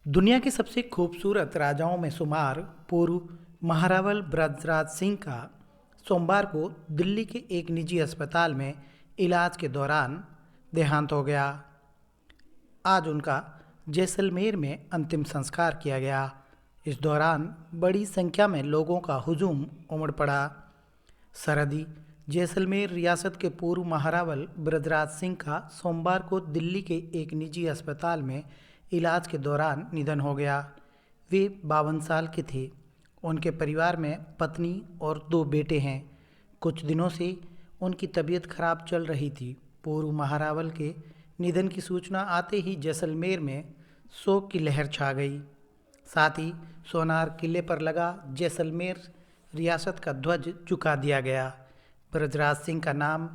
दुनिया के सबसे खूबसूरत राजाओं में शुमार पूर्व महारावल ब्रजराज सिंह का सोमवार को दिल्ली के एक निजी अस्पताल में इलाज के दौरान देहांत हो गया। आज उनका जैसलमेर में अंतिम संस्कार किया गया। इस दौरान बड़ी संख्या में लोगों का हुजूम उमड़ पड़ा। सरहदी जैसलमेर रियासत के पूर्व महारावल ब्रजराज सिंह का सोमवार को दिल्ली के एक निजी अस्पताल में इलाज के दौरान निधन हो गया। वे 52 साल के थे। उनके परिवार में पत्नी और 2 बेटे हैं। कुछ दिनों से उनकी तबीयत खराब चल रही थी। पूर्व महारावल के निधन की सूचना आते ही जैसलमेर में शोक की लहर छा गई। साथ ही सोनार किले पर लगा जैसलमेर रियासत का ध्वज झुका दिया गया। ब्रजराज सिंह का नाम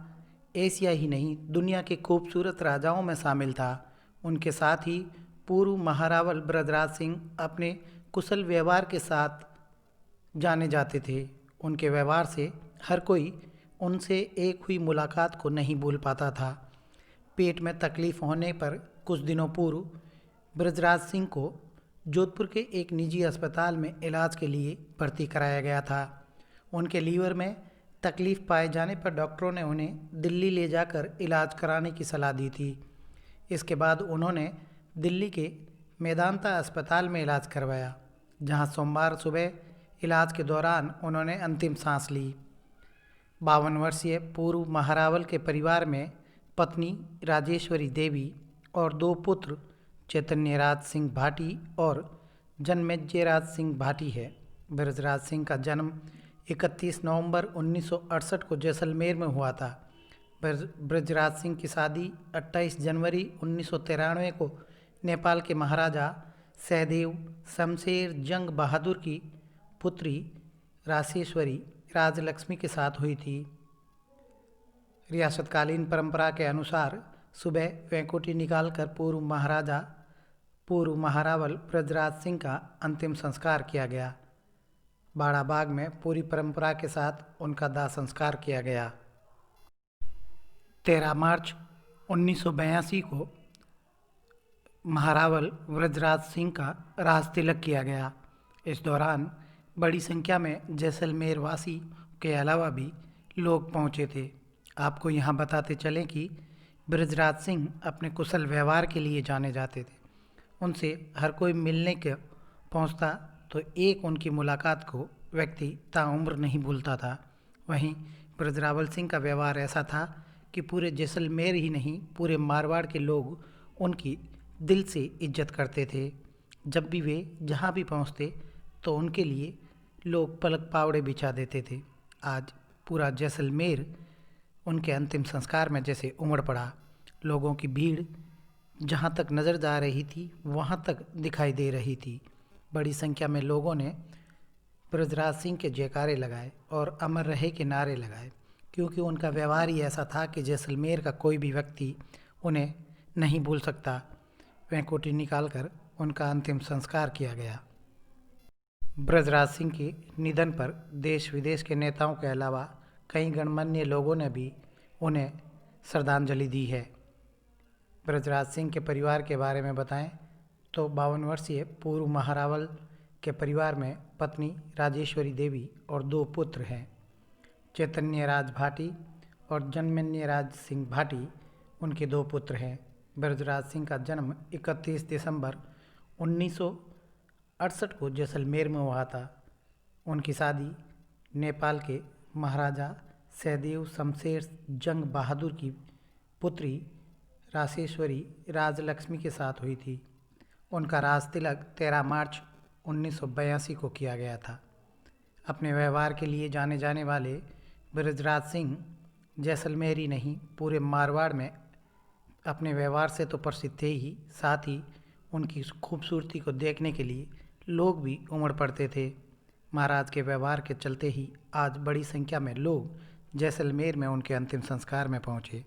एशिया ही नहीं दुनिया के खूबसूरत राजाओं में शामिल था। उनके साथ ही पूर्व महारावल ब्रजराज सिंह अपने कुशल व्यवहार के साथ जाने जाते थे। उनके व्यवहार से हर कोई उनसे एक हुई मुलाकात को नहीं भूल पाता था। पेट में तकलीफ होने पर कुछ दिनों पूर्व ब्रजराज सिंह को जोधपुर के एक निजी अस्पताल में इलाज के लिए भर्ती कराया गया था। उनके लीवर में तकलीफ पाए जाने पर डॉक्टरों ने उन्हें दिल्ली ले जाकर इलाज कराने की सलाह दी थी। इसके बाद उन्होंने दिल्ली के मेदांता अस्पताल में इलाज करवाया, जहां सोमवार सुबह इलाज के दौरान उन्होंने अंतिम सांस ली। 52 वर्षीय पूर्व महारावल के परिवार में पत्नी राजेश्वरी देवी और 2 पुत्र चैतन्यराज सिंह भाटी और जन्मेजयराज सिंह भाटी है। ब्रजराज सिंह का जन्म 31 नवंबर 1968 को जैसलमेर में हुआ था। ब्रजराज सिंह की शादी 28 जनवरी 1993 को नेपाल के महाराजा सहदेव शमशेर जंग बहादुर की पुत्री रासेश्वरी राजलक्ष्मी के साथ हुई थी। रियासतकालीन परंपरा के अनुसार सुबह वैकुंठी निकालकर पूर्व महारावल ब्रजराज सिंह का अंतिम संस्कार किया गया। बाड़ा बाग में पूरी परंपरा के साथ उनका दाह संस्कार किया गया। 13 मार्च 1982 को महारावल ब्रजराज सिंह का राज तिलक किया गया। इस दौरान बड़ी संख्या में जैसलमेर वासी के अलावा भी लोग पहुंचे थे। आपको यहां बताते चलें कि ब्रजराज सिंह अपने कुशल व्यवहार के लिए जाने जाते थे। उनसे हर कोई मिलने के पहुंचता तो एक उनकी मुलाकात को व्यक्ति ताउम्र नहीं भूलता था। वहीं ब्रजरावल सिंह का व्यवहार ऐसा था कि पूरे जैसलमेर ही नहीं पूरे मारवाड़ के लोग उनकी दिल से इज्जत करते थे। जब भी वे जहाँ भी पहुँचते तो उनके लिए लोग पलक पावड़े बिछा देते थे। आज पूरा जैसलमेर उनके अंतिम संस्कार में जैसे उमड़ पड़ा। लोगों की भीड़ जहाँ तक नज़र जा रही थी वहाँ तक दिखाई दे रही थी। बड़ी संख्या में लोगों ने ब्रजराज सिंह के जयकारे लगाए और अमर रहे के नारे लगाए, क्योंकि उनका व्यवहार ही ऐसा था कि जैसलमेर का कोई भी व्यक्ति उन्हें नहीं भूल सकता। वैकुंठी निकालकर उनका अंतिम संस्कार किया गया। ब्रजराज सिंह के निधन पर देश विदेश के नेताओं के अलावा कई गणमान्य लोगों ने भी उन्हें श्रद्धांजलि दी है। ब्रजराज सिंह के परिवार के बारे में बताएं तो 52 वर्षीय पूर्व महारावल के परिवार में पत्नी राजेश्वरी देवी और 2 पुत्र हैं। चैतन्यराज भाटी और जन्मेजयराज सिंह भाटी उनके 2 पुत्र हैं। ब्रजराज सिंह का जन्म 31 दिसंबर 1968 को जैसलमेर में हुआ था। उनकी शादी नेपाल के महाराजा सहदेव शमशेर जंग बहादुर की पुत्री रासेश्वरी राजलक्ष्मी के साथ हुई थी। उनका राज तिलक 13 मार्च 1982 को किया गया था। अपने व्यवहार के लिए जाने जाने वाले ब्रजराज सिंह जैसलमेर ही नहीं पूरे मारवाड़ में अपने व्यवहार से तो प्रसिद्ध थे ही, साथ ही उनकी खूबसूरती को देखने के लिए लोग भी उमड़ पड़ते थे। महाराज के व्यवहार के चलते ही आज बड़ी संख्या में लोग जैसलमेर में उनके अंतिम संस्कार में पहुँचे।